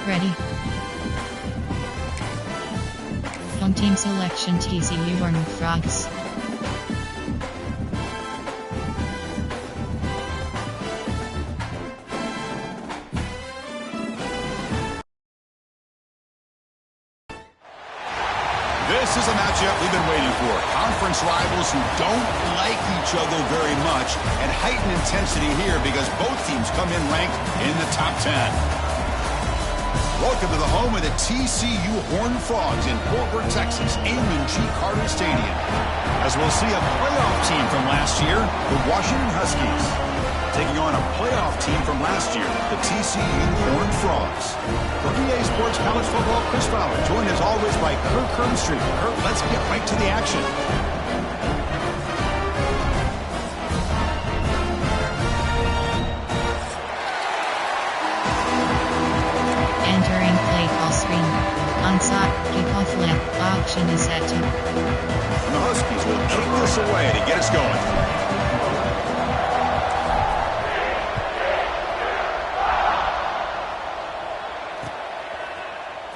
ready. Home team selection TCU Horned Frogs. This is a matchup we've been waiting for. Conference rivals who don't like each other very much, and heightened intensity here because both teams come in ranked in the top 10. Welcome to the home of the TCU Horned Frogs in Fort Worth, Texas, Amon G. Carter Stadium. As we'll see a playoff team from last year, the Washington Huskies, taking on a playoff team from last year, the TCU Horned Frogs. For EA Sports College Football, Chris Fowler, joined as always by Kirk Hermstreet. Kirk, let's get right to the action. Entering play call screen. Onside, kickoff left, option is set to. And the Huskies will kick this away to get us going.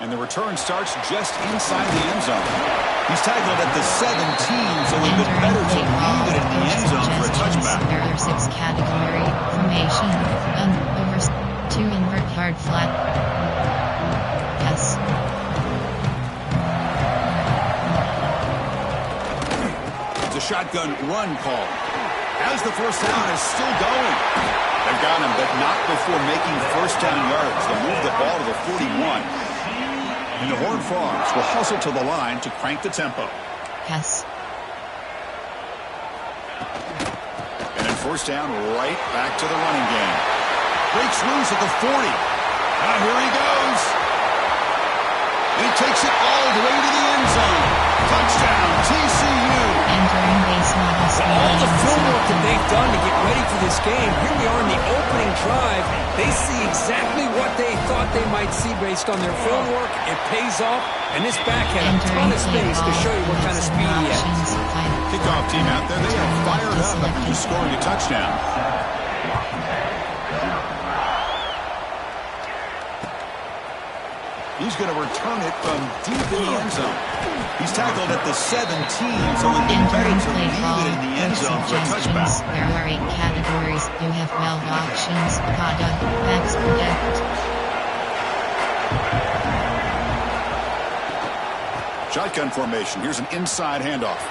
And the return starts just inside the end zone. He's tackled at the 17, so a bit better to leave it in the end zone for a touchback. There are 6 category formation. Over 2 invert hard flat. Yes. It's a shotgun run call. As the first down is still going. They've got him, but not before making first down yards. They'll move the ball to the 41. And the Horned Frogs will hustle to the line to crank the tempo. Yes. And then first down, right back to the running game. Breaks loose at the 40. Now here he goes. And he takes it all the way to the end zone. Touchdown, TCU. Entering base model speed. All the film work that they've done to get ready for this game. Here we are in the opening drive. They see exactly what they thought they might see based on their film work. It pays off. And this back had a ton of space to show you what kind of speed he has. Kickoff team out there, they are fired up after just scoring a touchdown. He's going to return it from deep in the end zone. He's tackled at the 17, so it would be better to leave it in the end zone for a touchback. There are 8 categories. You have 12 options. Product, max protect. Shotgun formation. Here's an inside handoff.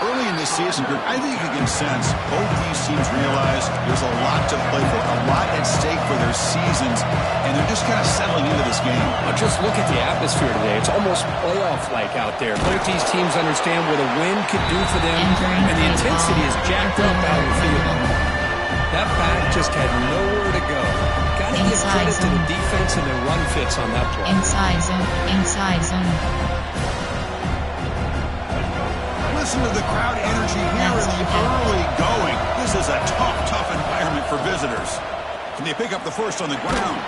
Early in this season, I think you can sense both these teams realize there's a lot to play for, a lot at stake for their seasons, and they're just kind of settling into this game. Well, just look at the atmosphere today. It's almost playoff-like out there. Both these teams understand what a win could do for them, and the intensity is jacked up out of the field. That back just had nowhere to go. Got to give credit to the defense and their run fits on that play. Inside zone, inside zone. Listen to the crowd energy here in the early going. This is a tough environment for visitors. Can they pick up the first on the ground?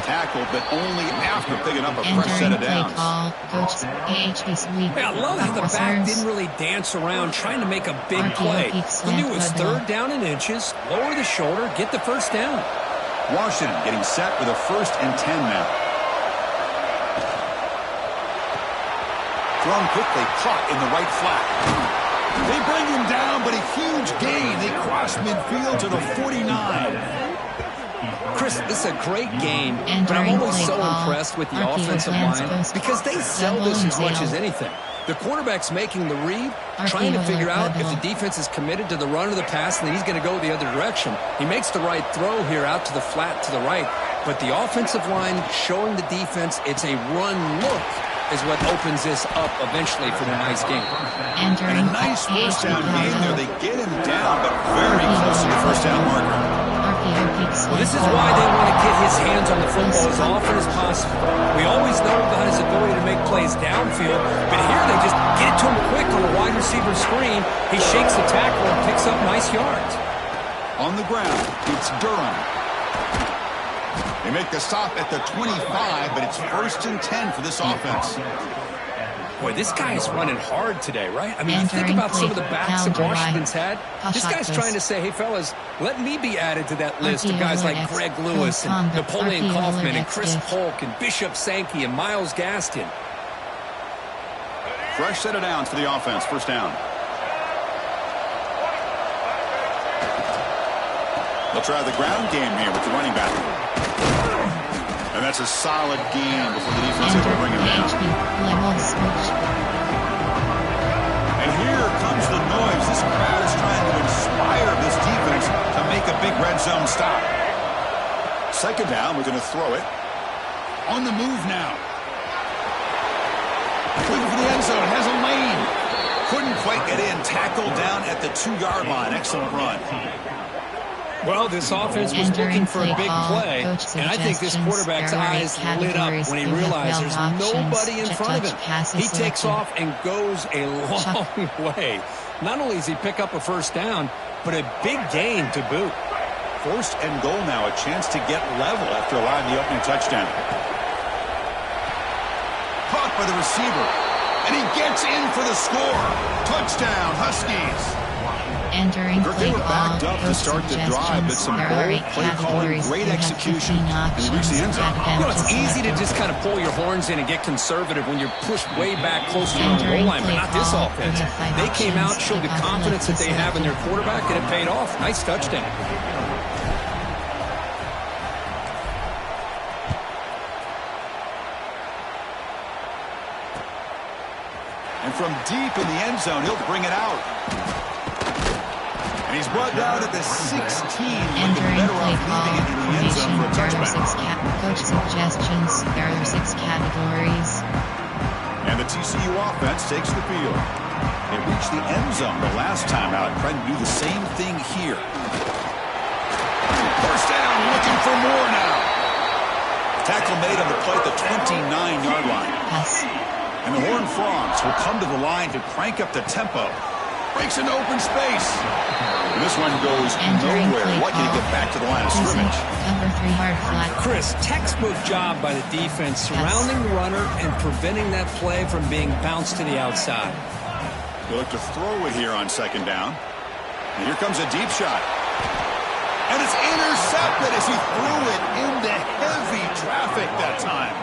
Tackled, but only after picking up a fresh set of downs. Call, Coach AHP sweep. Hey, I love how the back didn't really dance around trying to make a big play. He knew it was third down and inches, lower the shoulder, get the first down. Washington getting set with a 1st and 10 now. Thrown quickly, caught in the right flat. They bring him down, but a huge gain. They cross midfield to the 49. Chris, this is a great game, but I'm always so impressed with the offensive line because they sell this as much as anything. The quarterback's making the read, trying to figure out if the defense is committed to the run or the pass, and then he's going to go the other direction. He makes the right throw here out to the flat to the right, but the offensive line showing the defense it's a run look is what opens this up eventually for the nice game. And a nice first down game there. They get him down, but very close to the first down marker. Well, this is why they want to get his hands on the football as often as possible. We always know about his ability to make plays downfield, but here they just get it to him quick on a wide receiver screen. He shakes the tackle and picks up nice yards. On the ground, it's Durham. They make the stop at the 25, but it's 1st and 10 for this offense. Boy, this guy is running hard today, right? I mean, you think about some of the backs that Washington's had. This guy's trying to say, hey, fellas, let me be added to that list of guys like Greg Lewis and Napoleon Kaufman and Chris Polk and Bishop Sankey and Myles Gaston. Fresh set of downs for the offense. First down. They'll try the ground game here with the running back. And that's a solid gain before the defense able to bring him down. And here comes the noise. This crowd is trying to inspire this defense to make a big red zone stop. Second down, we're going to throw it. On the move now. Looking for the end zone. Has a lane. Couldn't quite get in. Tackled down at the 2-yard line. Excellent run. Well, this offense was looking for a big play, and I think this quarterback's eyes lit up when he realized there's nobody in front of him. He takes off and goes a long way. Not only does he pick up a first down, but a big gain to boot. First and goal now, a chance to get level after allowing the opening touchdown. Caught by the receiver, and he gets in for the score. Touchdown, Huskies. Entering they were backed up to start the drive, but some bold play calling, great execution, and they reached the end zone. You know, it's easy to just kind of pull your horns in and get conservative when you're pushed way back close to your own goal line, but not this offense. They came out, showed the confidence that they have in their quarterback, and it paid off. Nice touchdown. And from deep in the end zone, he'll bring it out. And he's brought down at the 16. Entering play call, formation, there are 6 coach suggestions. There are 6 categories. And the TCU offense takes the field. They reached the end zone the last time out, trying to do the same thing here. First down, looking for more now. Tackle made on the play at the 29-yard line. Pass. And the Horned Frogs will come to the line to crank up the tempo. Breaks into open space. And this one goes nowhere. Lucky to get back to the line of scrimmage. Cover 3 hard flat. Chris, textbook job by the defense surrounding the runner and preventing that play from being bounced to the outside. They look to throw it here on second down. And here comes a deep shot. And it's intercepted as he threw it into heavy traffic that time.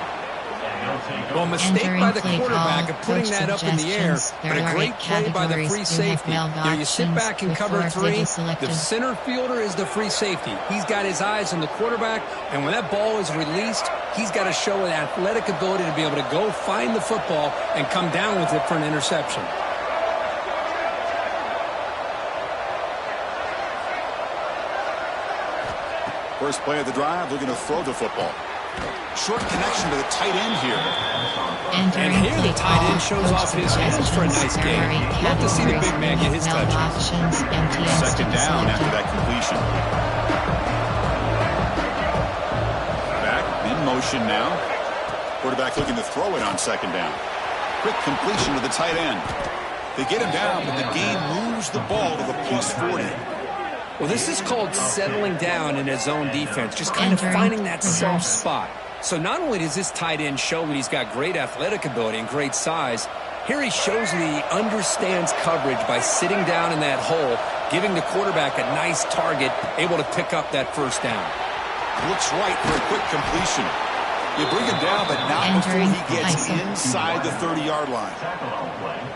Well, mistake by the quarterback of putting that up in the air, but a great play by the free safety. Here you sit back and cover 3. The center fielder is the free safety. He's got his eyes on the quarterback, and when that ball is released, he's got to show an athletic ability to be able to go find the football and come down with it for an interception. First play of the drive, looking to throw the football. Short connection to the tight end here. And here the tight end shows off his hands for a nice game. Love to see the big man get his touches. Second down after that completion. Back in motion now. Quarterback looking to throw it on second down. Quick completion to the tight end. They get him down, but the game moves the ball to the +40. Well, this is called settling down in his zone defense, just kind of finding that soft spot. So not only does this tight end show that he's got great athletic ability and great size, here he shows that he understands coverage by sitting down in that hole, giving the quarterback a nice target, able to pick up that first down. Looks right for a quick completion. You bring him down, but not before he gets inside the 30-yard line.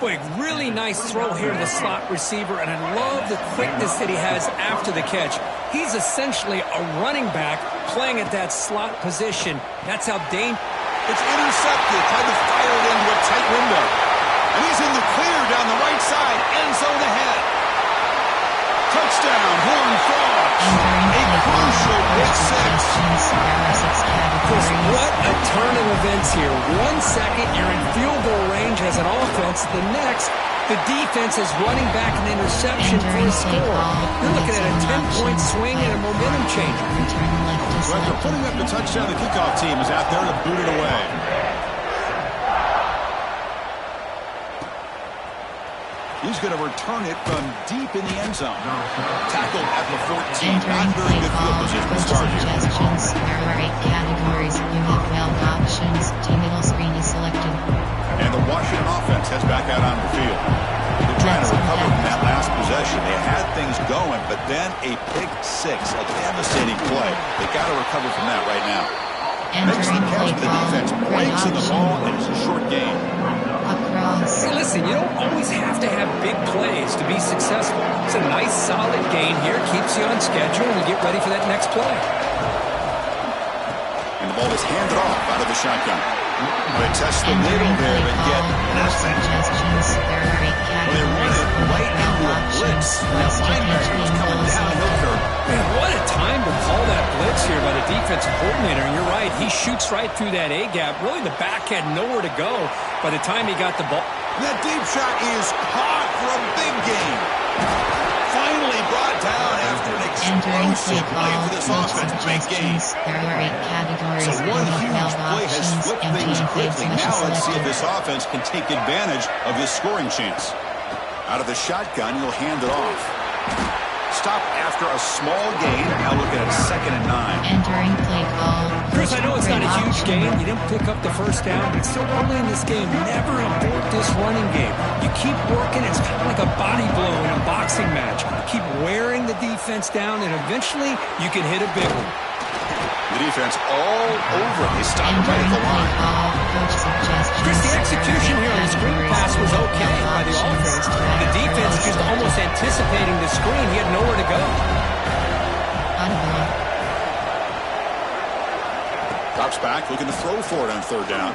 Boy, really nice throw here to the slot receiver, and I love the quickness that he has after the catch. He's essentially a running back playing at that slot position. That's how dangerous. It's intercepted, tried to fire it into a tight window. And he's in the clear down the right side, end zone ahead. Touchdown, Horned Frogs. A crucial pick six. Chris, what a turn of events here. 1 second, you're in field goal range as an offense. The next, the defense is running back an interception for a score. You're looking at a 10-point swing and a momentum changer. So after putting up the touchdown, the kickoff team is out there to boot it away. He's going to return it from deep in the end zone. Tackled at the 14. Not very good field position to start here. There are 8 categories. You have 12 options. Team middle screen is selected. And the Washington offense offense heads back out on the field. They're trying to recover from that last possession. They had things going, but then a pick six, a devastating play. They got to recover from that right now. Makes the catch, the defense breaks in the ball, and it's a short game. Across. Hey, listen, you don't always have to have big plays to be successful. It's a nice, solid gain here. Keeps you on schedule, and you get ready for that next play. And the ball is handed off out of the shotgun. They test the middle there, but get nothing. Well, they run it right into a blitz. That linebacker was coming downhill curve. Man, what a time to call that blitz here by the defensive coordinator. And you're right, he shoots right through that A-gap. Really, the back had nowhere to go by the time he got the ball. That deep shot is caught for a big gain. Finally brought down after an explosive play for this offense to make gains. There are 8 categories. So one huge play has flipped things quickly. Now let's see if this offense can take advantage of this scoring chance. Out of the shotgun, he'll hand it off. Stop after a small gain. Now look at it, 2nd and 9. Entering play call. Chris, I know it's not a huge gain. You didn't pick up the first down, but still early in this game, never abort this running game. You keep working. It's kind of like a body blow in a boxing match. Keep wearing the defense down, and eventually you can hit a big one. The defense all over. They stop right at the line. Chris, the execution here on the screen pass was okay by the offense. The defense just almost anticipating the screen. He had nowhere to go. Drops back, looking to throw for it on 3rd down.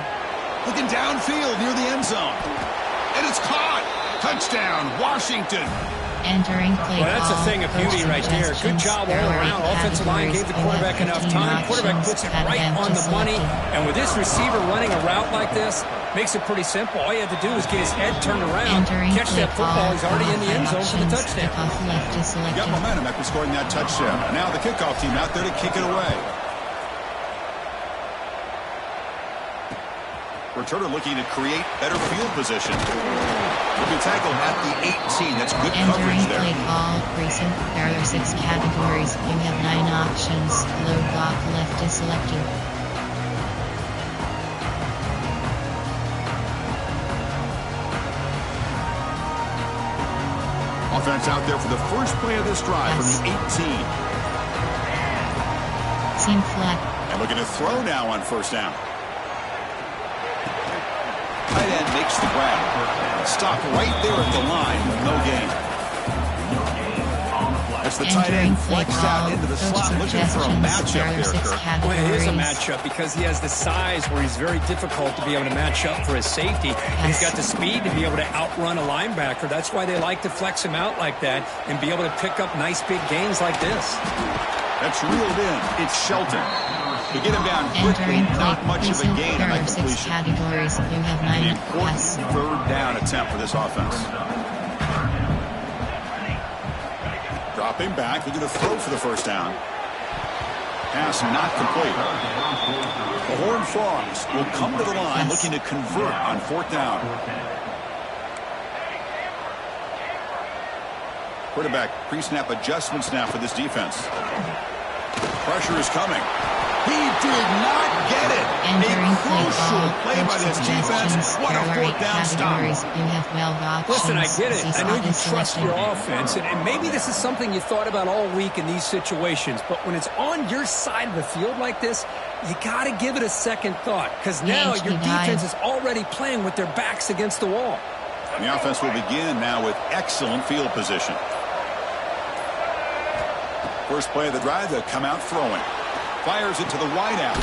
Looking downfield near the end zone. And it's caught. Touchdown, Washington. Entering play well, that's a thing of beauty right there. Good job all around. Offensive line gave the quarterback enough time. Quarterback puts it right on the money. And with this receiver running a route like this, makes it pretty simple. All you have to do is get his head turned around, catch that football. He's already in the end zone for the touchdown. Got momentum after scoring that touchdown. Now the kickoff team out there to kick it away. Returner looking to create better field position. Will be tackled at the 18. That's good coverage there. Entering play call. Recent. There are 6 categories. You have 9 options. Low block left is selected. Offense out there for the first play of this drive from the 18. Seam flat. And looking to throw now on 1st down. Tight end makes the grab. Stop right there at the line with no gain. As the tight end flexed out into the slot, looking for a matchup there, Kirk. Well, it is a matchup because he has the size where he's very difficult to be able to match up for his safety. And he's got the speed to be able to outrun a linebacker. That's why they like to flex him out like that and be able to pick up nice big gains like this. That's reeled in. It's Shelton. To get him down quickly, not much of a gain on that completion. Categories. You have 9. An important 3rd down attempt for this offense. Dropping back, looking to throw for the 1st down. Pass not complete. The Horned Frogs will come to the line looking to convert on 4th down. Quarterback pre-snap adjustments now for this defense. Pressure is coming. He did not get it. Entering a crucial play by this defense. What a 4th down stop. Listen, I get it. I know you trust your offense, and maybe this is something you thought about all week in these situations, but when it's on your side of the field like this, you got to give it a second thought, because now your defense is already playing with their backs against the wall. And the offense will begin now with excellent field position. First play of the drive, they'll come out throwing. Fires it to the wideout.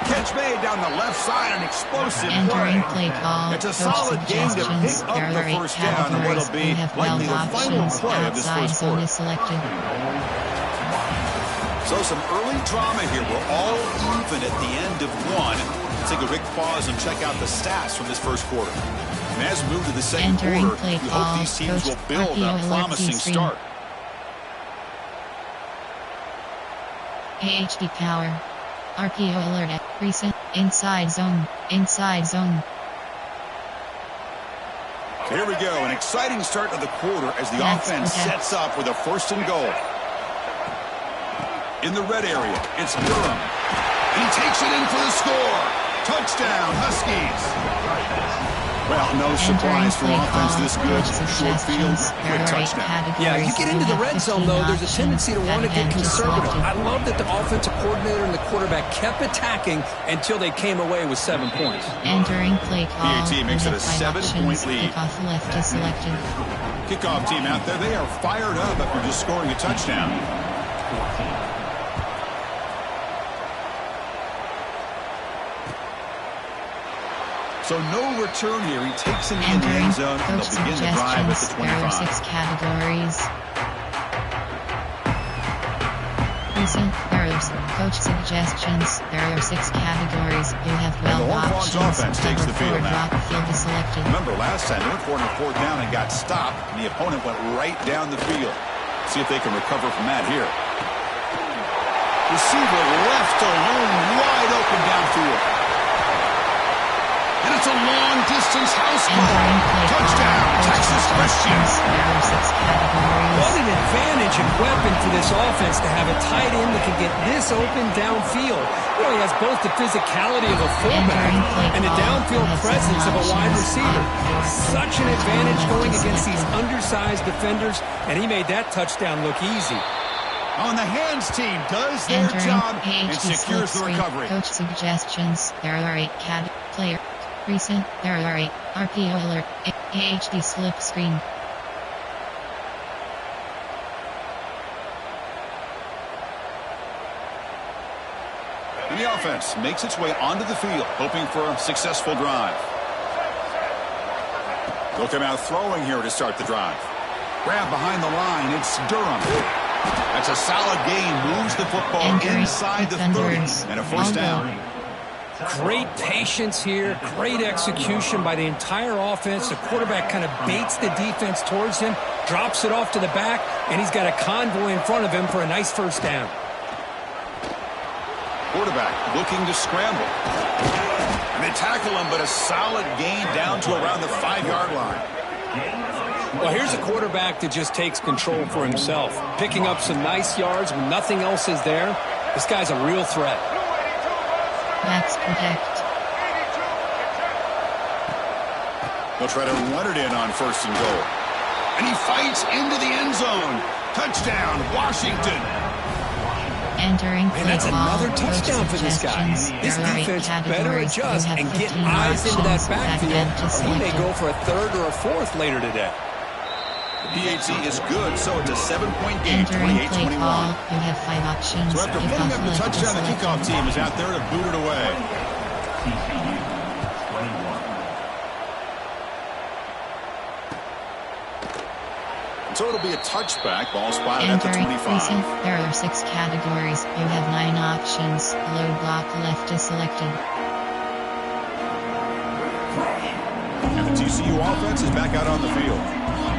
Catch made down the left side, an explosive play. It's a solid game to pick up the 1st down and what'll be likely the final play of this first quarter. So some early drama here. We're all even at the end of 1. Let's take a quick pause and check out the stats from this first quarter. And as we move to the second quarter, we hope these teams will build a promising start. AHD power. RPO alert at recent. Inside zone. Inside zone. Here we go. An exciting start to the quarter as the offense sets up with a 1st and goal. In the red area, it's Durham. He takes it in for the score. Touchdown, Huskies. Well, no surprise for offense this good. Short field, quick touchdown. Yeah, you get into the red zone, though, there's a tendency to want to get conservative. I love that the offensive coordinator and the quarterback kept attacking until they came away with 7 points. Entering play call. PAT makes it a 7-point lead. Kickoff left is selected. Kickoff team out there. They are fired up after just scoring a touchdown. So no return here. He takes him in the end zone, and they'll begin the drive at the 25. There are 6 categories. Recent errors. Coach suggestions. There are 6 categories. You have 12 options. Offense takes the field now. Drop field is selected. Remember last time they were for 4th down and got stopped, and the opponent went right down the field. See if they can recover from that here. Receiver left alone, wide open downfield. And it's a long-distance house ball. Touchdown, Texas Christian. What an advantage and weapon for this offense to have a tight end that can get this open downfield. You know, he has both the physicality of a fullback and the downfield presence of a wide receiver. Such an advantage going against these undersized defenders, and he made that touchdown look easy. On the hands team does their job and secures the recovery. Coach suggestions. There are 8 player. Recent, there are 8, RPO alert, AHD slip screen. And the offense makes its way onto the field, hoping for a successful drive. They'll come out throwing here to start the drive. Grab behind the line, it's Durham. That's a solid gain, moves the football inside the 30, and a 1st down. Great patience here, great execution by the entire offense. The quarterback kind of baits the defense towards him, drops it off to the back, and he's got a convoy in front of him for a nice 1st down. Quarterback looking to scramble. And they tackle him, but a solid gain down to around the 5-yard line. Well, here's a quarterback that just takes control for himself, picking up some nice yards when nothing else is there. This guy's a real threat. Max protect. They'll try to run it in on 1st and goal. And he fights into the end zone. Touchdown, Washington. Entering play. And that's another touchdown for this guy. This defense better adjust and get eyes into that backfield. He may go for a 3rd or a 4th later today. PAT is good, so it's a 7-point game, 28-21. You have 5 options. So after putting up the touchdown, the kickoff team is out there to boot it away. And so it'll be a touchback, ball spotted at the 25. There are 6 categories. You have 9 options. Low block left is selected. And the TCU offense is back out on the field.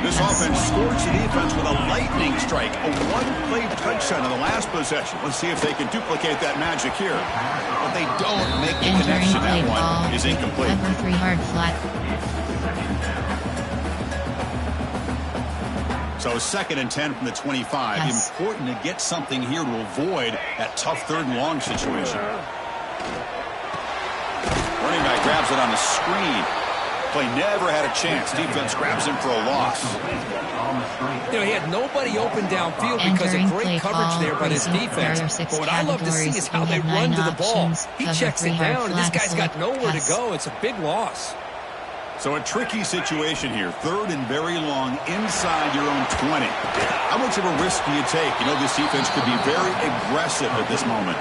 This offense scorched the defense with a lightning strike, a 1-play touchdown in the last possession. Let's see if they can duplicate that magic here. But they don't make the connection. That one is incomplete. Upper 3-yard flat. So 2nd and 10 from the 25. Yes. Important to get something here to avoid that tough 3rd and long situation. Running back grabs it on the screen. Play never had a chance. Defense grabs him for a loss. You know, he had nobody open downfield because of great coverage there by his defense. But what I love to see is how they run to the ball. He checks it down, and this guy's got nowhere to go. It's a big loss. So a tricky situation here. 3rd and very long inside your own 20. How much of a risk do you take? You know, this defense could be very aggressive at this moment.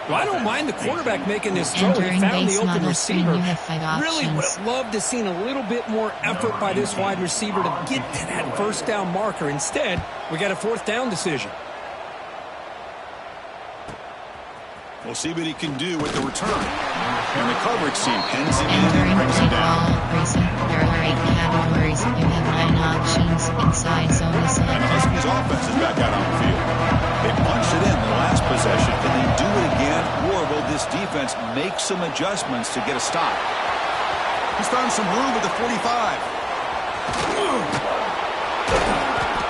Well, I don't mind the quarterback making this throw. He found the open receiver. Really would have loved to have seen a little bit more effort by this wide receiver to get to that 1st down marker. Instead, we got a 4th down decision. We'll see what he can do with the return. And the coverage team pens him in and brings him down. There are 8 categories. You have 9 options. Inside zone is selected. And the Huskies offense is back out on the field. They punched it in the last possession. Can they do it again, or will this defense make some adjustments to get a stop? He's found some room at the 45.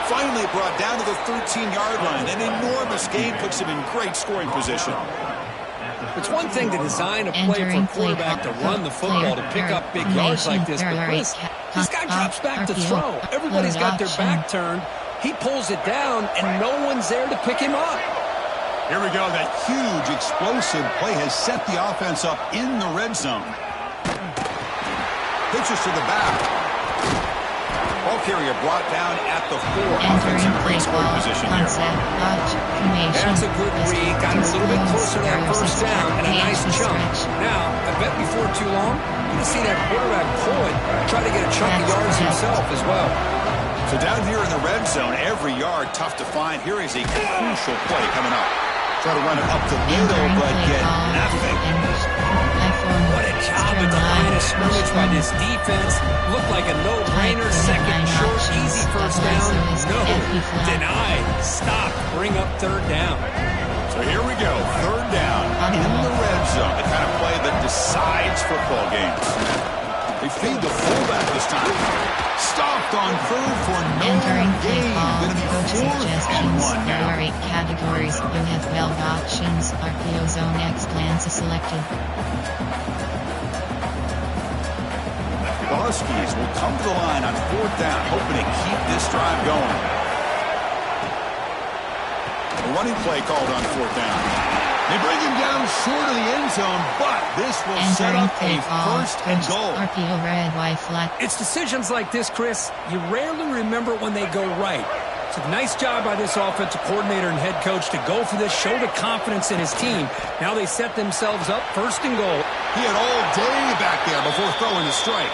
Finally brought down to the 13-yard line. An enormous gain puts him in great scoring position. It's one thing to design a play for a quarterback to run the football to pick up big yards like this, but Chris, this guy drops back to throw. Everybody's got their back turned. He pulls it down, and no one's there to pick him up. Here we go. That huge, explosive play has set the offense up in the red zone. Pitches to the back. Ball carrier brought down at the 4. Offensive great scoring position here. That's a good read. Got him a little bit closer to that first down and a nice jump. Now, I bet before too long, you can see that quarterback pull it, try to get a chunk of yards himself as well. So down here in the red zone, every yard tough to find. Here is a crucial play coming up. Try to run it up the middle, but get nothing. What a job at the line of scrimmage by this defense. Looked like a no-brainer. Second and short, easy first down. No, denied. Stop. Bring up third down. So here we go. Third down in the red zone. The kind of play that decides football games. They feed the fullback this time. Stopped on third for no gain. Going to be fourth and 1 now. There are 8 categories. You have 12 options. RPO zone X plans are selected. The Huskies will come to the line on fourth down, hoping to keep this drive going. A running play called on fourth down. They bring him down short of the end zone, but this will set up a first and goal. RPO red, Y flat. It's decisions like this, Chris, you rarely remember when they go right. It's a nice job by this offensive coordinator and head coach to go for this, show the confidence in his team. Now they set themselves up first and goal. He had all day back there before throwing the strike.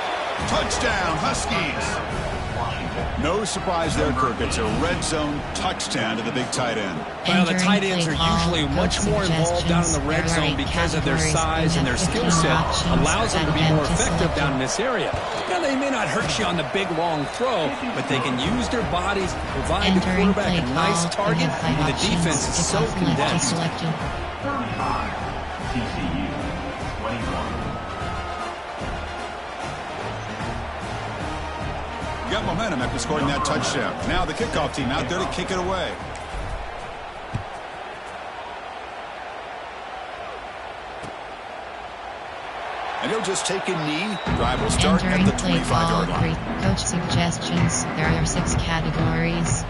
Touchdown, Huskies. No surprise there, Kirk. It's a red zone touchdown to the big tight end. Well, the tight ends are usually much more involved down in the red zone because of their size and their skill set. Allows them to be more effective down in this area. Now, they may not hurt you on the big, long throw, but they can use their bodies, provide the quarterback a nice target when the defense is so condensed. TCU, 21. Got momentum after scoring that touchdown. Now the kickoff team out there to kick it away. And he'll just take a knee. Drive will start at the 25-yard line. Coach suggestions. There are 6 categories.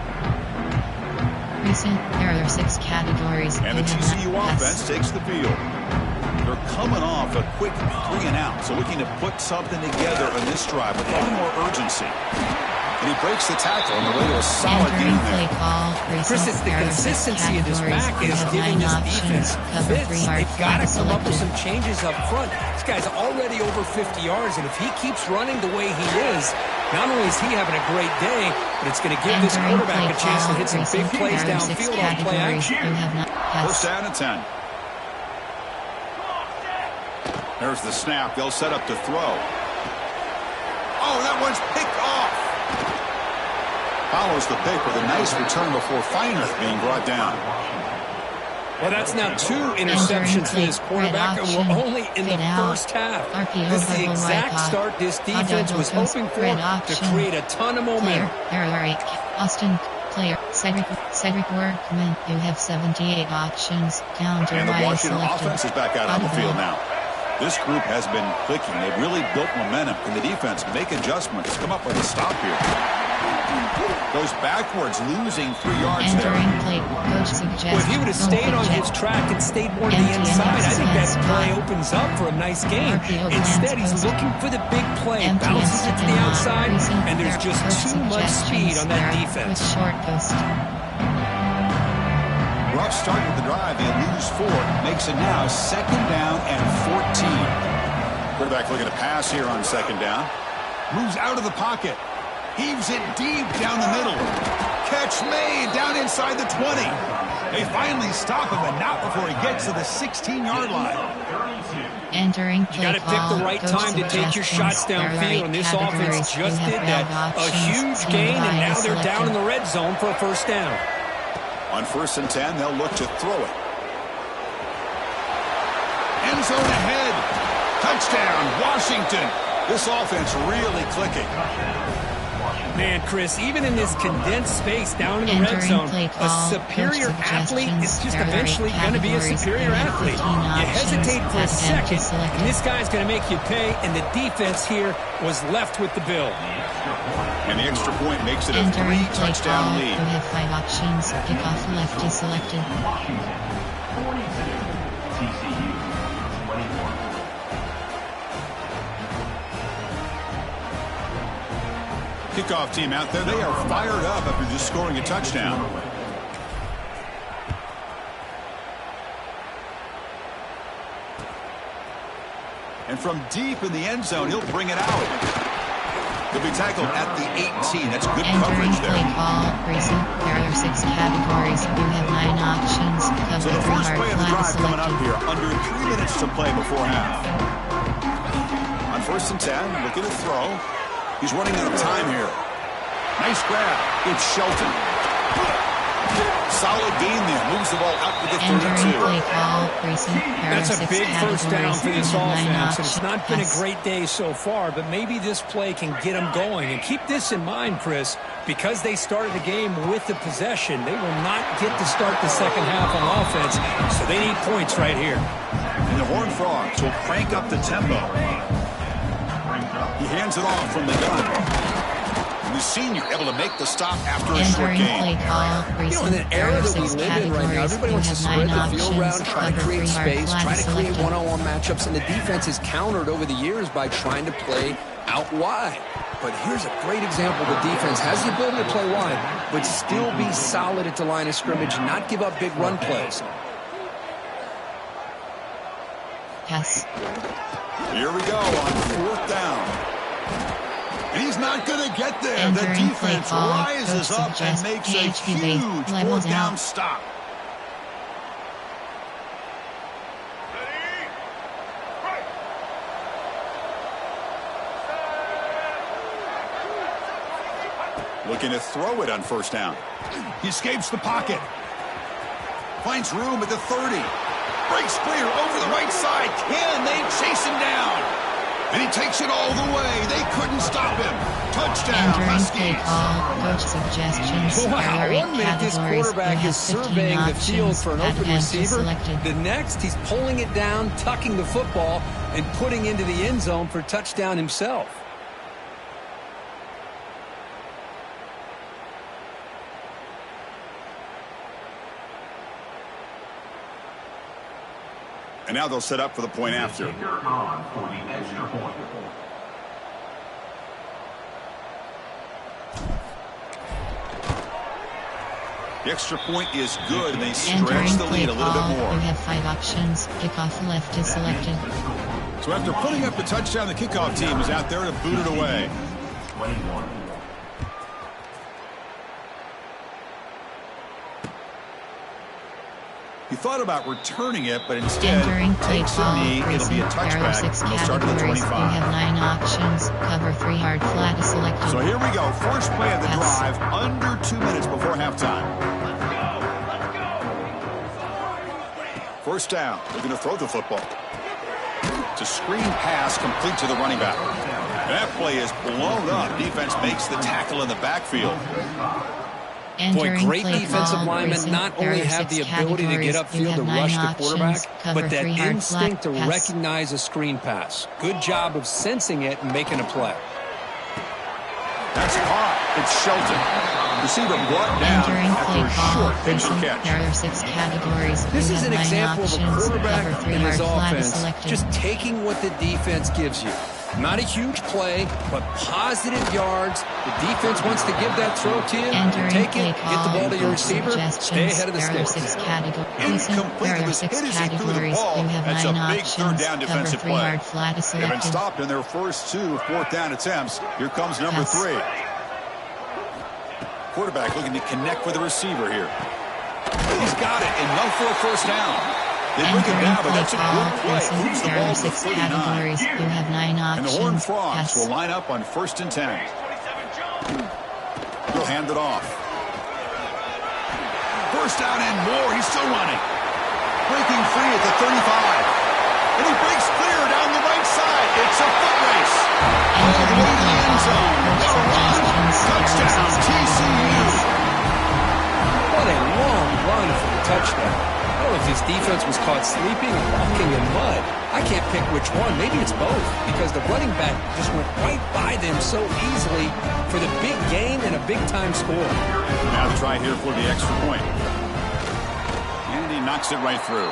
Recent. There are 6 categories. And the TCU offense takes the field. They're coming off a quick 3 and out, so looking to put something together on this drive with a little more urgency. And he breaks the tackle on the way to a solid game there. Chris, it's the consistency of this back is giving this defense fits. They've got to come up with some changes up front. This guy's already over 50 yards, and if he keeps running the way he is, not only is he having a great day, but it's going to give this quarterback a chance to hit some big plays downfield on play action. First down and 10. There's the snap. They'll set up to throw. Oh, that one's picked off. Follows the pick with a nice return before Feiner being brought down. Well, that's now 2 interceptions for this quarterback, and we're only in the first half. This is the exact start this defense was hoping for to create a ton of momentum. Austin, player, Cedric Workman, you have 78 options. Counter and the Y Washington selected. offense is back out on the field now. This group has been clicking. They've really built momentum. Can the defense make adjustments? Come up with a stop here. Goes backwards, losing 3 yards there. Well, if he would have stayed on his track and stayed more to the inside, I think that play opens up for a nice game. Instead, he's looking for the big play. Bounces it to the outside, and there's just too much speed on that defense. Rough start with the drive. They lose 4. Makes it now 2nd down and 14. Quarterback looking to pass here on 2nd down. Moves out of the pocket. Heaves it deep down the middle. Catch made down inside the 20. They finally stop him, but not before he gets to the 16-yard line. Entering play. You got to pick the right time to take your shots downfield, and this offense just did that. A huge gain, and now they're down in the red zone for a first down. On 1st and 10, they'll look to throw it. End zone ahead. Touchdown, Washington. This offense really clicking. Man, Chris, even in this condensed space down in the red zone, a superior athlete is just eventually going to be a superior athlete. You hesitate for a second, and this guy's going to make you pay, and the defense here was left with the bill. And the extra point makes it a 3-touchdown lead. You have 5 options. Kickoff left is selected. Washington, 42. TCU, 21. Kickoff team out there, they are fired up after just scoring a touchdown. And from deep in the end zone, he'll bring it out. He'll be tackled at the 18. That's good coverage there. Entering play call, recent. There are 6 categories. You have 9 options. So the first play of the drive coming up here. Under 3 minutes to play before half. On 1st and 10, looking to throw. He's running out of time here. Nice grab. It's Shelton. Solid gain there. Moves the ball out to the 32. Play call, recent. That's a big first down for this offense, and it's not been a great day so far, but maybe this play can get them going. And keep this in mind, Chris, because they started the game with the possession, they will not get to start the second half on offense, so they need points right here. And the Horned Frogs will crank up the tempo. He hands it off from the gun. And the senior able to make the stop after a short game. In an era that we live in right now, everybody wants to spread the field around, try to create space, try to create one-on-one matchups, and the defense is countered over the years by trying to play out wide. But here's a great example. The defense has the ability to play wide, but still be solid at the line of scrimmage, not give up big run plays. Yes. Here we go on 4th down. And he's not going to get there. The defense rises up and makes a huge 4th down stop. Looking to throw it on 1st down. He escapes the pocket. Finds room at the 30. Breaks clear over the right side. Can they chase him down? And he takes it all the way. They couldn't stop him. Touchdown, Huskies. Coach suggestions. Wow, 1 minute this quarterback is surveying the field for an open receiver. The next, he's pulling it down, tucking the football, and putting into the end zone for a touchdown himself. And now they'll set up for the point after. On for the extra point. The extra point is good, and they stretch the lead a little bit more. You have 5 options. Kickoff left is selected. So after putting up the touchdown, the kickoff team is out there to boot it away. 21. He thought about returning it, but instead takes a knee. It'll be a touchback. He'll start at the 25. You have 9 options. Cover 3 hard flat is selected. So here we go. First play of the drive, under 2 minutes before halftime. First down. They're going to throw the football. It's a screen pass complete to the running back. And that play is blown up. Defense makes the tackle in the backfield. Boy, great defensive linemen not only have the ability to get upfield to rush the quarterback, but that instinct to recognize a screen pass. Good job of sensing it and making a play. That's caught. It's Shelton. Receiver brought down after a short pitch catch. There are 6 categories. This is an example of a quarterback and his offense just taking what the defense gives you. Not a huge play, but positive yards. The defense wants to give that throw to you. Take it, get the ball to your receiver, stay ahead of the sticks. Incomplete with his hit as he threw the ball. That's a big 3rd down defensive play. They've been stopped in their first 2 4th down attempts. Here comes number 3. Quarterback looking to connect with the receiver here. He's got it, enough for a first down. They bring it down, but that's a good play. Moves the ball to 39. You have 9 options. And the Horned Frogs will line up on 1st and 10. He'll hand it off. First down and more. He's still running. Breaking free at the 35. And he breaks clear down the right side. It's a foot race. All the way to the end zone. What a run. touchdown. I don't know if his defense was caught sleeping or walking in mud. I can't pick which one. Maybe it's both, because the running back just went right by them so easily for the big gain and a big-time score. Now the try here for the extra point. And he knocks it right through.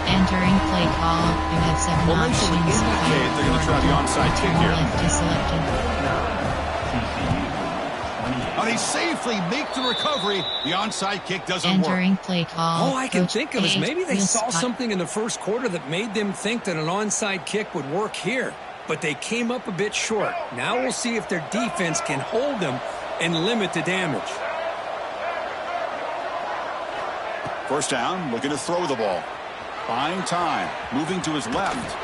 Entering play call. You have 7 Formation options. indicate they're going to try the onside kick here. Left is selected. And he safely make the recovery. The onside kick doesn't Entering work. play call. All I can think of is maybe they saw spot. something in the first quarter that made them think that an onside kick would work here. But they came up a bit short. Now we'll see if their defense can hold them and limit the damage. First down, looking to throw the ball. Buying time, moving to his left.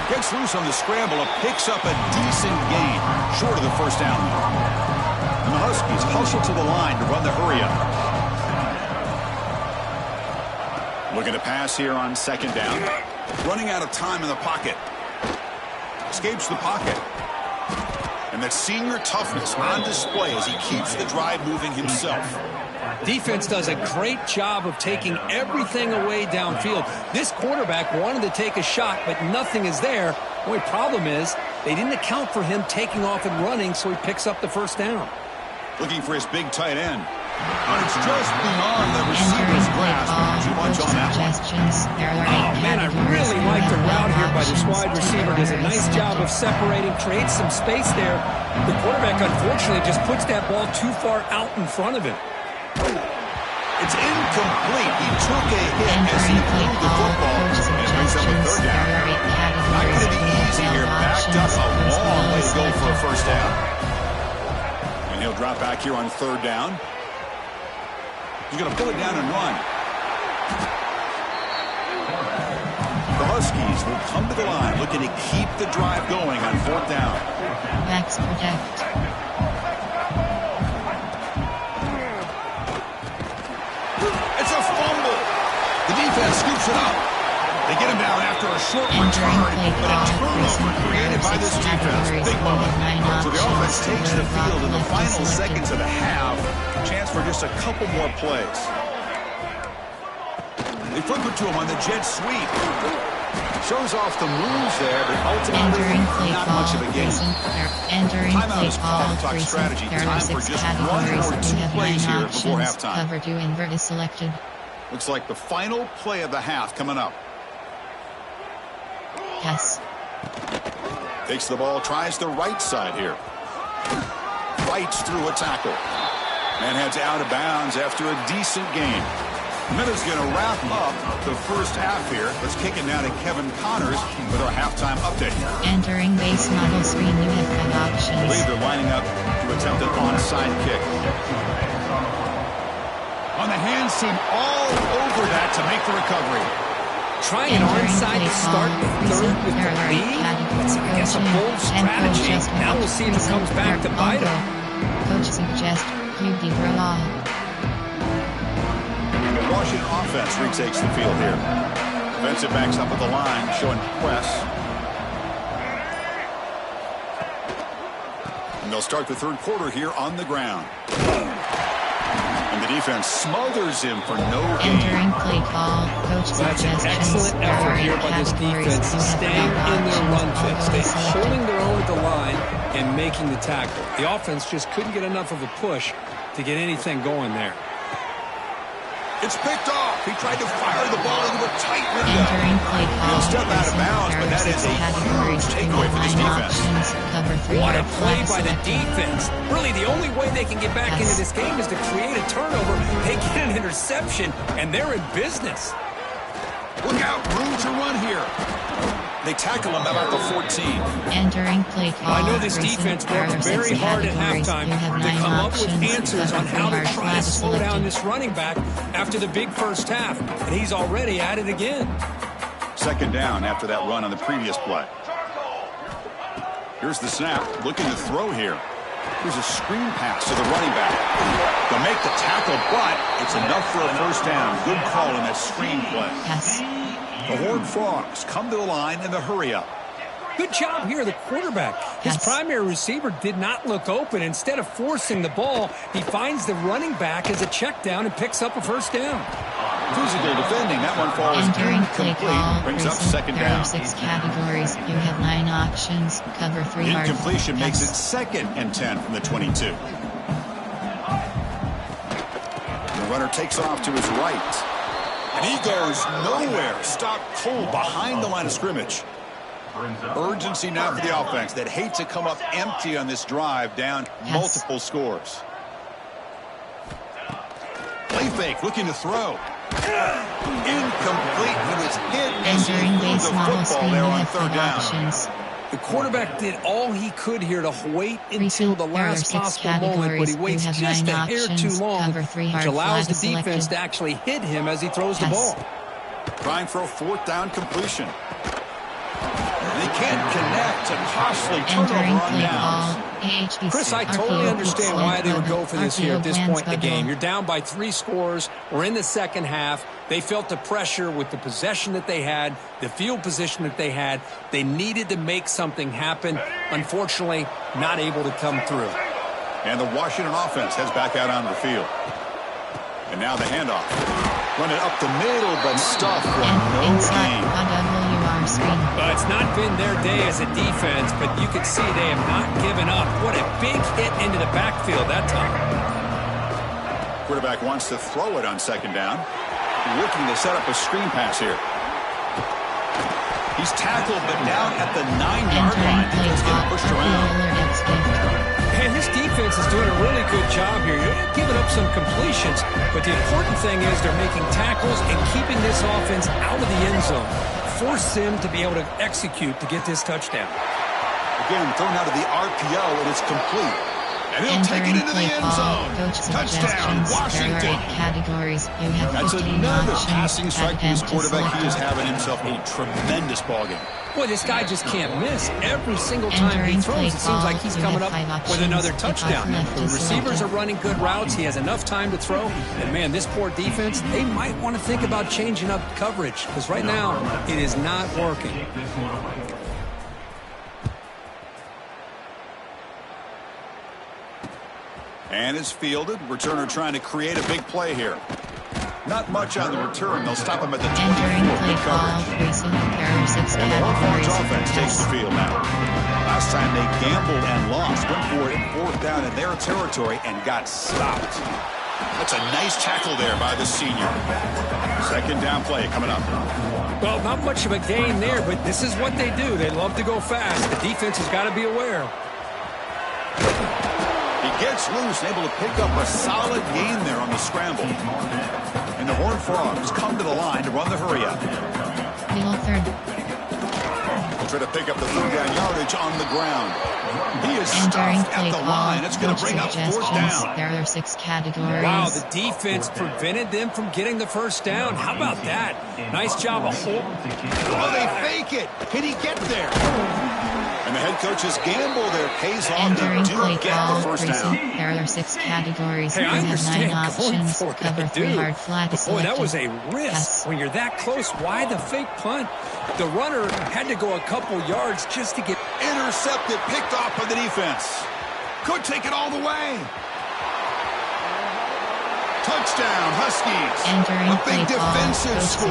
Gets loose on the scramble and picks up a decent gain. Short of the first down, though. And the Huskies hustle to the line to run the hurry up. Looking to pass here on second down. Running out of time in the pocket. Escapes the pocket. And that senior toughness on display as he keeps the drive moving himself. Defense does a great job of taking everything away downfield. This quarterback wanted to take a shot, but nothing is there. The only problem is they didn't account for him taking off and running, so he picks up the first down. Looking for his big tight end. And it's just beyond the receiver's grasp. Too much on that one. Oh, man, I really like the route here by this wide receiver. Does a nice job of separating, creates some space there. The quarterback, unfortunately, just puts that ball too far out in front of him. It's incomplete. He took a hit as he threw the football and brings up a third down. Not going to be easy here. Backed up a long way to go for a first down. And he'll drop back here on third down. He's going to pull it down and run. The Huskies will come to the line looking to keep the drive going on fourth down. Backs protect. It's a fumble. The defense scoops it up. They get him down after a short return, but a turnover created by this defense. Big moment. So the offense takes the field in the final seconds of the half. Chance for just a couple more plays. They flip it to him on the jet sweep. Shows off the moves there, but ultimately not much of a gain. Timeout is called to talk strategy. Time for just one or two plays here before halftime. Cover 2 invert is selected. Looks like the final play of the half coming up. Yes. Takes the ball, tries the right side here. Fights through a tackle. And heads out of bounds after a decent gain. Minutes going to wrap up the first half here. Let's kick it now to Kevin Connors with our halftime update. Entering base model screen, you have 5 options. I believe they're lining up to attempt an onside kick. On the hands team all over that to make the recovery. Trying an onside to start the third with the lead. That's, I guess, a bold strategy. Now we'll see if it comes back to bite him. Coach suggests QB draw. The Washington offense retakes the field here. Defensive backs up at the line, showing press. And they'll start the third quarter here on the ground. And the defense smothers him for no gain. Entering play call. Coach That's an excellent effort here by this defense, staying in their run fits. They're holding their own at the line and making the tackle. The offense just couldn't get enough of a push to get anything going there. It's picked off. He tried to fire the ball into a tight window. Entering play call. He'll step out of bounds, but that is a huge takeaway for this defense. What a play by the defense. Really, the only way they can get back into this game is to create a turnover. They get an interception, and they're in business. Look out, room to run here. They tackle him about the 14. Entering play call. I know this defense worked very hard at halftime to come up with answers on how to try to slow down this running back after the big first half, and he's already at it again. Second down after that run on the previous play. Here's the snap, looking to throw here. Here's a screen pass to the running back. They'll make the tackle, but it's enough for a first down. Good call in that screen play. Yes. The Horned Frogs come to the line in the hurry-up. Good job here, the quarterback. His primary receiver did not look open. Instead of forcing the ball, he finds the running back as a check down and picks up a first down. Physical defending. That one falls incomplete. Brings up second down. There are 6 categories. You have 9 options. Cover 3 hard. Incompletion makes it 2nd and 10 from the 22. The runner takes off to his right. And he goes nowhere. Stopped cold behind the line of scrimmage. Urgency now for the offense that hate to come up empty on this drive, down multiple scores. Play fake, looking to throw. Incomplete. He was hit as he threw the football there on 3rd down. The quarterback did all he could here to wait until the last possible moment, but he waits just a hair too long, which allows the defense to actually hit him as he throws the ball. Trying for a 4th down completion. They can't connect. A costly turnover on downs. Chris, I totally understand why they would go for this here at this point in the game. You're down by 3 scores. We're in the second half. They felt the pressure with the possession that they had, the field position that they had. They needed to make something happen. Unfortunately, not able to come through. And the Washington offense heads back out on the field. And now the handoff. Run it up the middle, but stuffed for no gain. Well, it's not been their day as a defense, but you can see they have not given up. What a big hit into the backfield that time. Quarterback wants to throw it on 2nd down. Looking to set up a screen pass here. He's tackled, but down at the 9-yard line. He's getting pushed around. And this defense is doing a really good job here. You're giving up some completions, but the important thing is they're making tackles and keeping this offense out of the end zone. Force them to be able to execute to get this touchdown. Again, thrown out of the RPO, and it's complete. And he'll take it into the end zone. Touchdown, Washington. That's another passing strike to his quarterback. He is having himself a tremendous ballgame. Boy, this guy just can't miss. Every single time he throws, it seems like he's coming up with another touchdown. The receivers are running good routes. He has enough time to throw. And, man, this poor defense, they might want to think about changing up coverage because right now it is not working. And is fielded. Returner trying to create a big play here. Not much on the return. They'll stop him at the 24. Coverage. Longhorns offense takes the field now. Last time they gambled and lost. Went for it in 4th down in their territory and got stopped. That's a nice tackle there by the senior. 2nd down play coming up. Well, not much of a gain there, but this is what they do. They love to go fast. The defense has got to be aware. He gets loose, able to pick up a solid gain there on the scramble. And the Horned Frogs come to the line to run the hurry-up. He'll try to pick up the 3rd down yardage on the ground. He is stuffed at the line. It's going to bring up 4th down. There are 6 categories. Wow, the defense prevented them from getting the first down. How about that? Nice job of holding. Oh, they fake it. Can he get there? And the head coach's gamble there pays off. They do get the first down. There are 6 categories. Hey, I understand. 9 options. Cover 3 hard flat. But boy, that was a risk. When you're that close, why the fake punt? The runner had to go a couple yards just to get intercepted, picked off by the defense. Could take it all the way. Touchdown, Huskies. A big defensive score.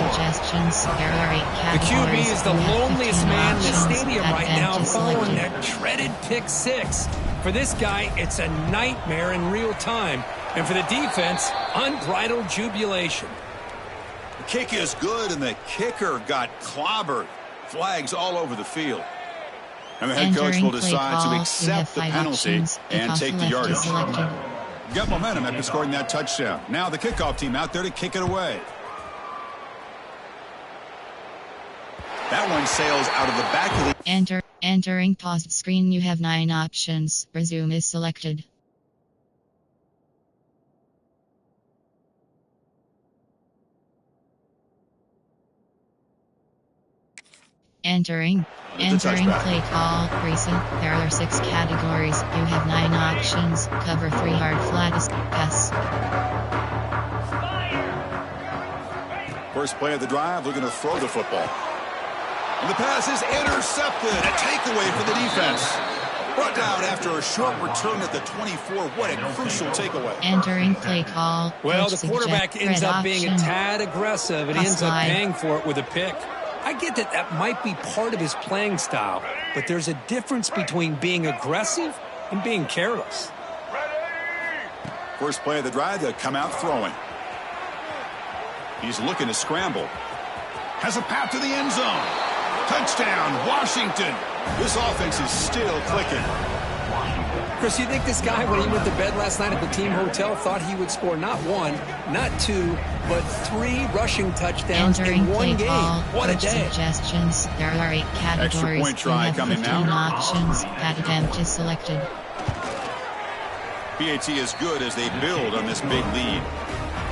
The QB is the loneliest man in the stadium right now following that dreaded pick 6. For this guy, it's a nightmare in real time. And for the defense, unbridled jubilation. The kick is good, and the kicker got clobbered. Flags all over the field. And the head coach will decide to accept the penalty and take the yardage. Got momentum after scoring that touchdown. Now the kickoff team out there to kick it away. That one sails out of the back of the... Entering paused screen, you have 9 options. Resume is selected. Entering play call. Recent. There are 6 categories. You have 9 options. Cover 3 hard flat. Pass. First play of the drive, looking to throw the football. And the pass is intercepted. A takeaway for the defense. Brought down after a short return at the 24. What a crucial takeaway. Entering play call. Well, the quarterback ends up being a tad aggressive, and he ends up paying for it with a pick. I get that that might be part of his playing style, but there's a difference between being aggressive and being careless. First play of the drive, they'll come out throwing. He's looking to scramble. Has a path to the end zone. Touchdown, Washington. This offense is still clicking. Chris, you think this guy, when he went to bed last night at the team hotel, thought he would score not one, not two, but 3 rushing touchdowns in one game? What a day. Suggestions. There are 8 categories. Extra point try coming now. 15 options. That attempt is selected. PAT is good as they build on this big lead.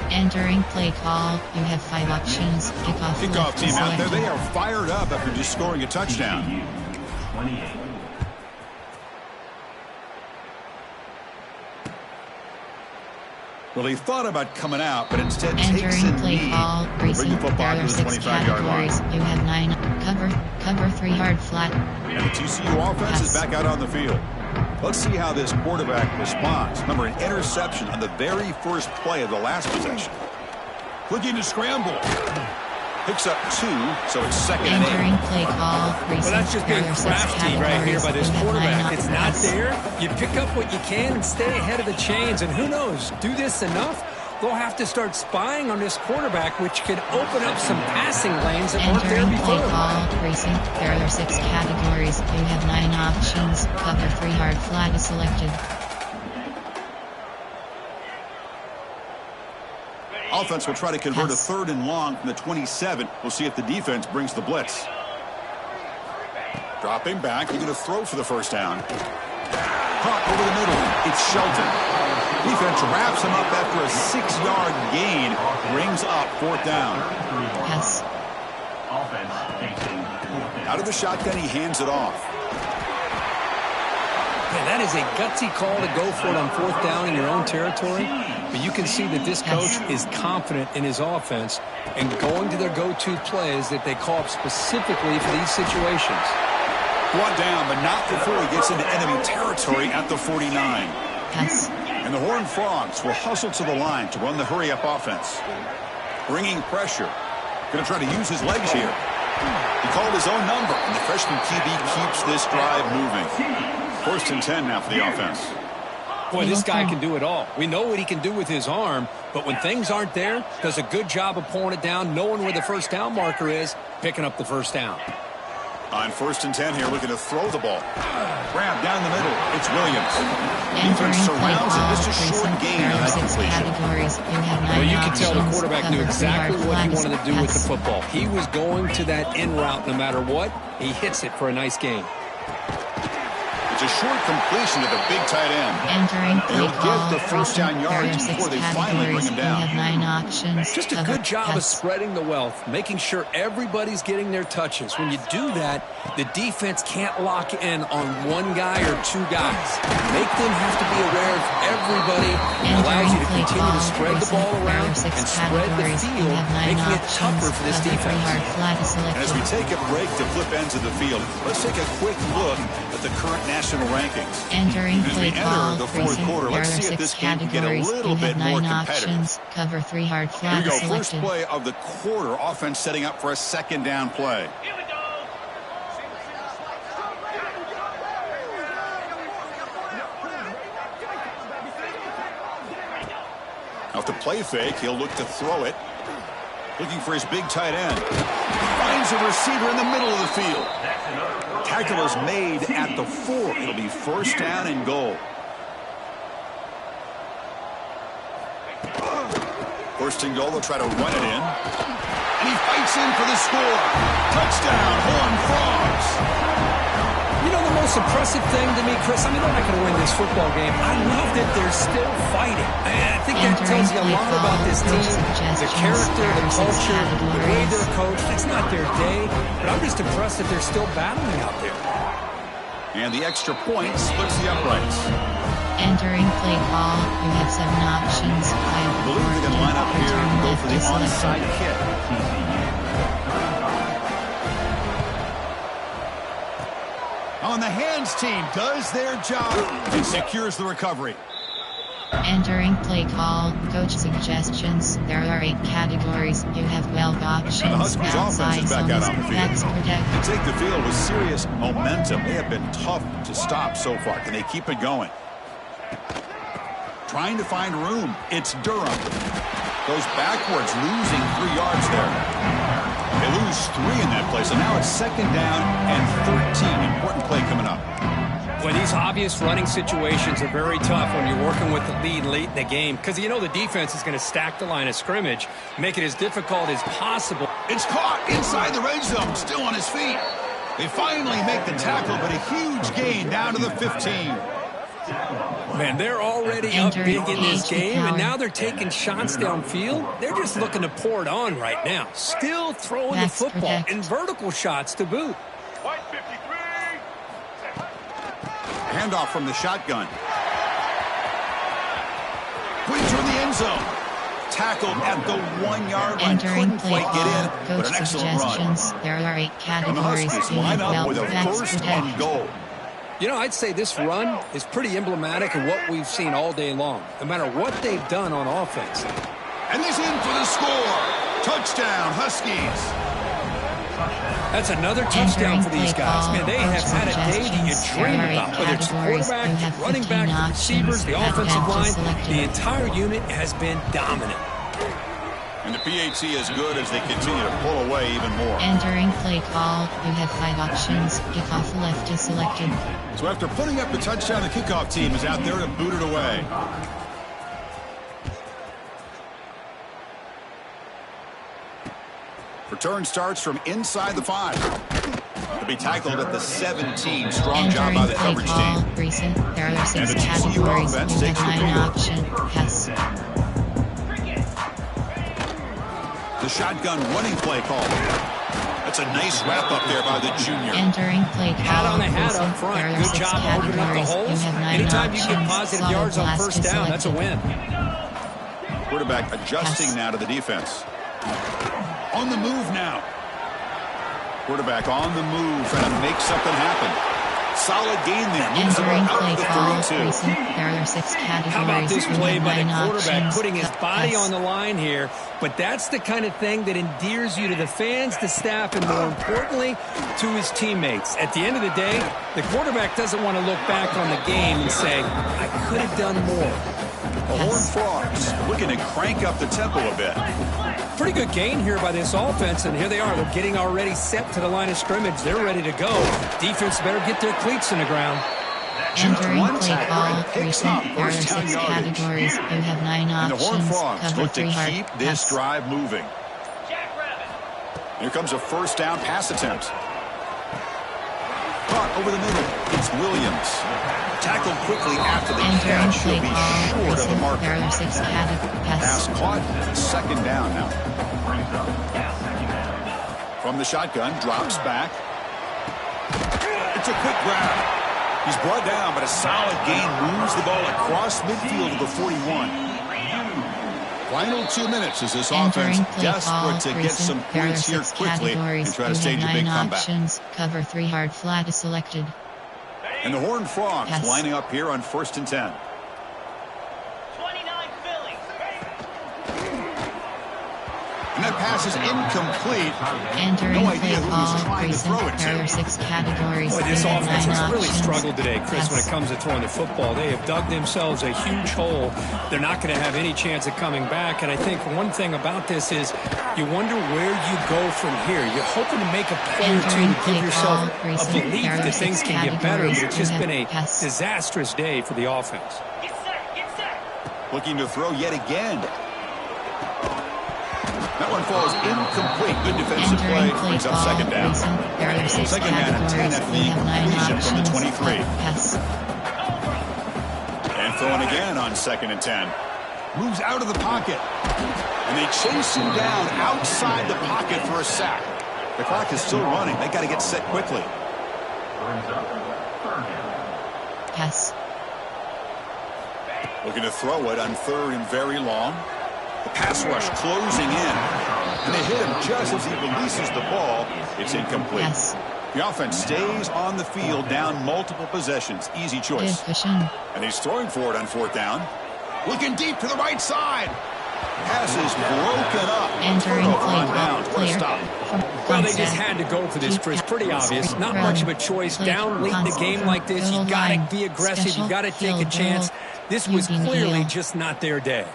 Entering play call. You have 5 options. Kickoff team out there. They are fired up after just scoring a touchdown. TCU 28. Well, he thought about coming out, but instead takes Entering a play knee. call. Bring the Recent. football There to are the 6 25-yard line. categories. You have 9. Cover 3 hard flat. And the TCU offense is back out on the field. Let's see how this quarterback responds. Remember, an interception on the very first play of the last possession. Looking to scramble. Picks up 2, so it's second and 8. Entering play call. Well, that's just being crafty right here by this quarterback. It's not there. You pick up what you can and stay ahead of the chains. And who knows, do this enough, they'll have to start spying on this quarterback, which could open up some passing lanes that weren't there Entering play before. call. Racing. There are 6 categories. You have 9 options. Cover 3 hard flat is selected. Offense will try to convert a 3rd and long from the 27. We'll see if the defense brings the blitz. Dropping back. He's going to throw for the first down. Caught over the middle. It's Shelton. Defense wraps him up after a 6-yard gain. Brings up 4th down. Yes. Offense facing 4th down. Out of the shotgun, he hands it off. Man, that is a gutsy call to go for it on 4th down in your own territory. But you can see that this coach is confident in his offense and going to their go-to plays that they call up specifically for these situations. Brought down, but not before he gets into enemy territory at the 49. Yes. And the Horned Frogs will hustle to the line to run the hurry-up offense. Bringing pressure. Going to try to use his legs here. He called his own number, and the freshman QB keeps this drive moving. 1st and 10 now for the offense. Boy, this guy can do it all. We know what he can do with his arm, but when things aren't there, does a good job of pulling it down, knowing where the first down marker is, picking up the first down. On 1st and 10 here, looking to throw the ball. Grab down the middle. It's Williams. Defense surrounds it. Just a short gain on that completion. Well, you can tell the quarterback knew exactly what he wanted to do with the football. He was going to that in route no matter what. He hits it for a nice gain. It's a short completion to the big tight end. Entering play He'll call. get the first down yards before they finally bring him down. You have 9 options. Just a good job of spreading the wealth, making sure everybody's getting their touches. When you do that, the defense can't lock in on one guy or 2 guys. Make them have to be aware of everybody. It allows you to continue to spread the ball around and spread the field, making it tougher for this defense. And as we take a break to flip ends of the field, let's take a quick look at the current national rankings. Entering As we play call. enter the 4th quarter, There are let's see if 6 this game can get a categories. little You bit have more 9 competitive. options. Cover 3 hard Here flat we is go. First selected. play of the quarter. Offense setting up for a 2nd down play. Off the play fake, he'll look to throw it. Looking for his big tight end. Finds a receiver in the middle of the field. Tackle is made at the 4. It'll be 1st down and goal. 1st and goal, they'll try to run it in. And he fights in for the score. Touchdown, Horned Frogs. You know, the most impressive thing to me, Chris, I mean, they're not going to win this football game. I love that they're still fighting. I think that tells you a lot about this team, the character, the culture, the way they're coached. It's not their day, but I'm just impressed that they're still battling out there. And the extra point splits the uprights. Entering play call. You have 7 options. I believe they're going to line up here and go for the onside kick. On the hands team does their job and secures the recovery. Entering play call, coach suggestions. There are 8 categories. You have 12 options. And the Huskies offense is back out on the field. Backs protect. They take the field with serious momentum. They have been tough to stop so far. Can they keep it going? Trying to find room. It's Durham. Goes backwards, losing 3 yards there. They lose 3 in that play, so now it's 2nd down and 13. Important play coming up. Well, these obvious running situations are very tough when you're working with the lead late in the game because you know the defense is going to stack the line of scrimmage, make it as difficult as possible. It's caught inside the red zone, still on his feet. They finally make the tackle, but a huge gain down to the 15. Man, they're already up big in this game, and now they're taking shots downfield. They're just looking to pour it on right now. Still throwing the football and vertical shots to boot. Handoff from the shotgun. Put it toward the end zone. Tackled at the 1-yard line. Couldn't quite get in, but an excellent run. There are 8 categories. And the Huskies line up with a 1st and goal. You know, I'd say this run is pretty emblematic of what we've seen all day long, no matter what they've done on offense. And he's in for the score. Touchdown, Huskies. That's another touchdown for these guys. Man, they have had a day that you dream about. Whether it's quarterback, running back, receivers, the offensive line, the entire unit has been dominant. And the PAT is good as they continue to pull away even more. Entering play call, you have 5 options. Kickoff left is selected. So after putting up the touchdown, the kickoff team is out there to boot it away. Return starts from inside the 5. To be tackled at the 17. Strong job by the coverage team. Recent, there are 6 and the TCU categories. offense You takes have the 9 field. option. Pass. The shotgun running play call. That's a nice wrap up there by the junior. Entering play call. Hat on the hat Recent, up front. there are Good 6 job opening up the categories. holes. You have 9 Anytime options. you get positive yards on first down, that's a win. Quarterback adjusting now to the defense. On the move now. Quarterback on the move, trying to make something happen. Solid gain there. Moves the ball Entering out play to the call. 32. Recent, there are 6 categories. How about this You play have by the 9 quarterback, options. putting his body Pass. on the line here? But that's the kind of thing that endears you to the fans, the staff, and more importantly, to his teammates. At the end of the day, the quarterback doesn't want to look back on the game and say, I could have done more. The Horned Frogs looking to crank up the tempo a bit. Pretty good gain here by this offense, and here they are. They're getting already set to the line of scrimmage. They're ready to go. Defense better get their cleats in the ground. Entering One play tackle call. and picks up Recent, there are first down 6 yardage. categories. You have 9 And the Horned options. Frogs Cover look to 3 hard. keep this Pass. drive moving. Here comes a first down pass attempt. Caught over the middle. It's Williams. Tackled quickly after the Entering catch. play He'll be call. short of the Recent, marker. there are 6 categories. Pass Pass. caught. 2nd down now. From the shotgun, drops back. It's a quick grab. He's brought down, but a solid gain moves the ball across midfield to the 41. Final 2 minutes as this offense desperate to get some points here quickly and try to stage a big comeback. Options. Cover 3 hard flat is selected. And the Horned Frogs Pass. lining up here on 1st and 10. 29 Phillies. And that pass is incomplete. Entering No play idea who he's call. trying to throw it Recent, there to. are 6 categories. Boy, You this have offense 9 has really options. struggled today, Chris, when it Pass. comes to throwing the football. They have dug themselves a huge hole. They're not going to have any chance of coming back. And I think one thing about this is you wonder where you go from here. You're hoping to make a play or two Entering to play give yourself call. a Recent, belief there are that 6 things can get better. But categories. it's just You been have a pass. disastrous day for the offense. Get set, get set. Looking to throw yet again. That one falls incomplete. Good defensive play. Entering play Brings up call. 2nd down. Recent, there are 6 2nd down and 10 categories. after the You have 9 incompletion from the options. 23. Pass. And throwing again on 2nd and 10. Moves out of the pocket. And they chase him down outside the pocket for a sack. The clock is still running. They got to get set quickly. Pass. Looking to throw it on 3rd and very long. The pass rush closing in. And they hit him just as he releases the ball. It's incomplete. Pass. The offense stays on the field, down multiple possessions. Easy choice. And he's throwing for it on 4th down. Looking deep to the right side. Pass is broken up. Entering play stop. Well, they just had to go for this, Chris. Pretty obvious. Not much of a choice. Down late in the game like this, you got to be aggressive. You got to take a chance. This was clearly just not their day.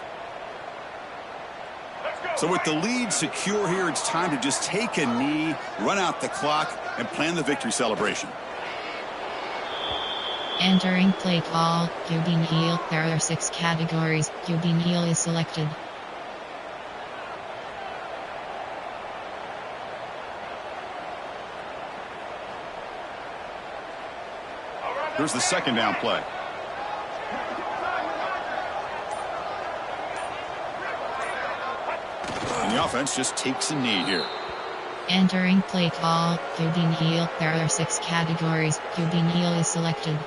So with the lead secure here, it's time to just take a knee, run out the clock, and plan the victory celebration. Entering play call, QB kneel. There are 6 categories. QB kneel is selected. Here's the 2nd down play. And the offense just takes a knee here. Entering play call, QB kneel. There are 6 categories. QB kneel is selected.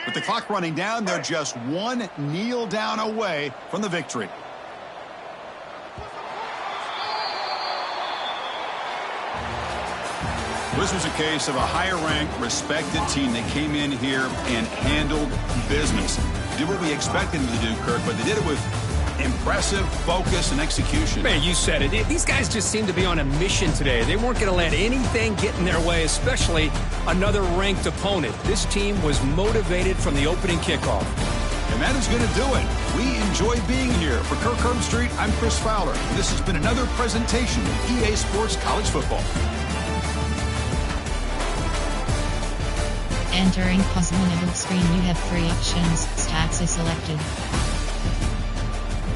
With the clock running down, they're just 1 kneel down away from the victory. This was a case of a higher-ranked, respected team that came in here and handled business. Did what we expected them to do, Kirk, but they did it with impressive focus and execution. Man, you said it. These guys just seem to be on a mission today. They weren't going to let anything get in their way, especially another ranked opponent. This team was motivated from the opening kickoff. And that is going to do it. We enjoy being here. For Kirk Herbstreit, I'm Chris Fowler. And this has been another presentation of EA Sports College Football. Entering pause menu screen, you have 3 options. Stats is selected.